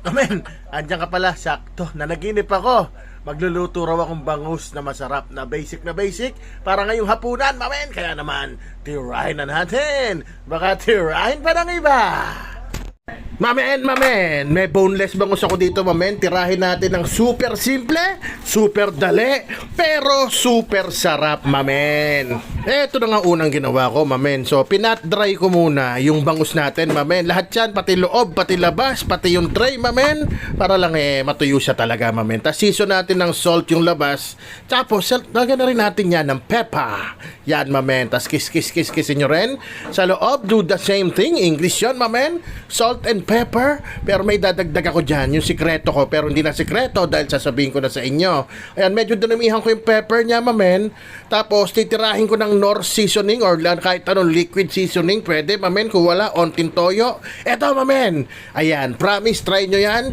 Amen, andyan ka pala, sakto. Nanaginip ako. Magluluto raw akong bangus na masarap na basic para ngayong hapunan, mamen. Kaya naman, tirahin na natin. Baka tirahin pa ng iba. Mamen, may boneless bangus ako dito, mamen. Tirahin natin ng super simple, super dali, pero super sarap, mamen. Eto na nga unang ginawa ko, mamen. So, pinat-dry ko muna yung bangus natin, mamen. Lahat yan, pati loob, pati labas, pati yung tray, mamen. Para lang matuyo siya talaga, mamen. Tapos season natin ng salt yung labas. Tapos, lagyan na rin natin yan ng pepper. Yan, mamen. Tapos kiss nyo rin. Sa loob, do the same thing. English yun, mamen. Salt and pepper, pero may dadagdag ako dyan, yung sikreto ko, pero hindi na sikreto dahil sasabihin ko na sa inyo. Ayan, medyo dinamihan ko yung pepper niya, mamen. Tapos titirahin ko ng North seasoning or kahit anong liquid seasoning, pwede, mamen. Kung wala, ontin toyo. Eto, mamen. Ayan, promise, try nyo yan.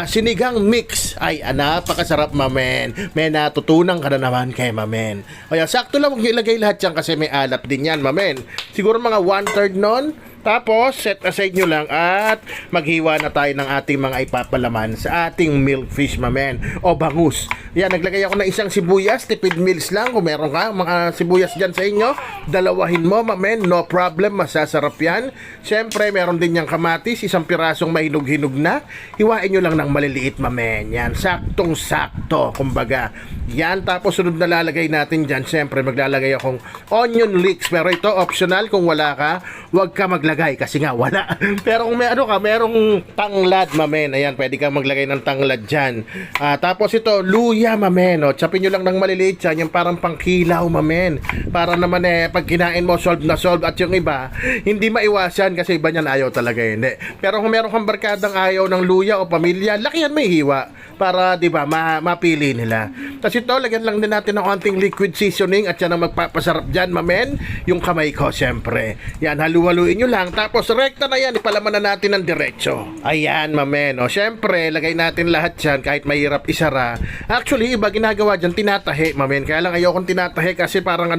Sinigang mix. Ay, napakasarap, mamen. May natutunan ka na naman kay mamen. Ayan, sakto lang, huwag nyo ilagay lahat yan kasi may alat din yan, mamen. Siguro mga 1/3 nun. Tapos, set aside nyo lang at maghiwa na tayo ng ating mga ipapalaman sa ating milkfish, mamen, o bangus. Yan, naglagay ako ng isang sibuyas, tipid meals lang. Kung meron ka, mga sibuyas dyan sa inyo, dalawahin mo, mamen, no problem, masasarap yan. Siyempre, meron din yung kamatis, isang pirasong mahinog-hinog na. Hiwain nyo lang ng maliliit, mamen. Yan, saktong-sakto, kumbaga. Yan, tapos sunod na lalagay natin dyan, siyempre, maglalagay akong onion leeks. Pero ito, optional, kung wala ka, huwag ka maglagay kasi nga wala. Pero kung may ano ka, merong tanglad, mamen. Ayan, pwede kang maglagay ng tanglad dyan. Tapos ito, luya, mamen. O, chapin nyo lang ng maliliit dyan, yung parang pangkilaw, mamen. Para naman pag kinain mo, solve na solve. At yung iba, hindi maiwasan kasi iba niyan ayaw talaga, hindi. Pero kung meron kang barkadang ayaw ng luya o pamilya, lakihan may hiwa. Para, di ba, mapili nila. Tapos ito, lagyan lang din natin ng konting liquid seasoning at yan ang magpapasarap dyan, mamen. Yung kamay ko, syempre. Yan, halu-haluin nyo lang. Tapos, rekta na yan. Ipalaman na natin ng diretso. Ayan, mamen. O, syempre, lagay natin lahat dyan kahit mahirap isara. Actually, iba ginagawa dyan, tinatahi, mamen. Kaya lang ayokong tinatahi kasi parang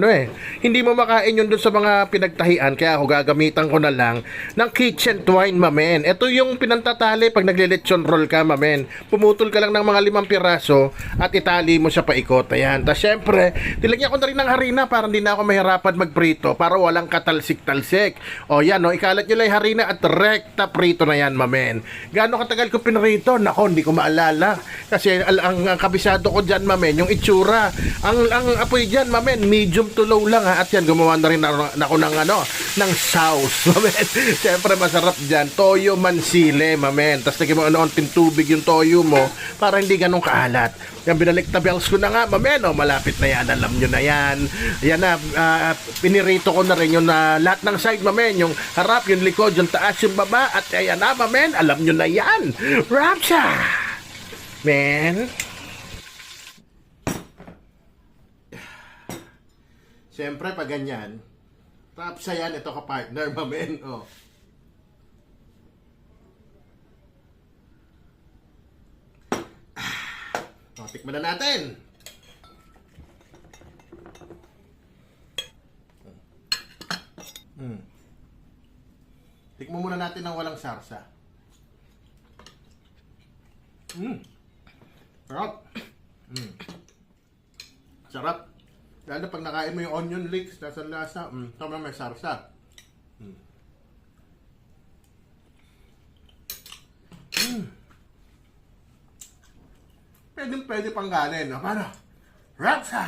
hindi mo makain yun dun sa mga pinagtahian. Kaya ako gagamitan ko na lang ng kitchen twine, mamen. Ito yung pinantatali pag nagle-lechon roll ka, mamen. Pumutol ka lang ng mga 5 piraso at itali mo siya paikot. Ayan. Tapos syempre, nilagyan ko na rin ng harina para hindi na ako mahirapan magprito para walang katalsik-talsik. O yan, ikalat nyo lang yung harina at rekta prito na yan, mamen. Gaano katagal ko pinrito? Nako, hindi ko maalala. Kasi ang kabisado ko dyan, mamen, yung itsura. Ang apoy dyan, mamen, medium to low lang ha. At yan, gumawa na rin ako ng sauce, mamen. Syempre, masarap dyan. Toyo mansile, mamen. Tapos lagyan mo onting tubig yung toyo mo para hindi ganun kaalat. Yan, binalik na bells ko na nga, mamen. Malapit na yan, alam nyo na yan. Yan na, pinirito ko na rin yung lahat ng side, mamen. Yung harap, yung likod, yung taas, yung baba. At ayan na, mamen, alam nyo na yan. Rapsa! Men. Siyempre, pag ganyan, rapsa yan, ito ka partner, mamen. Tikman na natin. Tikman muna natin ng walang sarsa. Sarap. Sarap. Lalo na pag nakain mo yung onion leeks, lasa-lasa. Tama, may sarsa. Pwede pang ganin. Paano? Rapsa!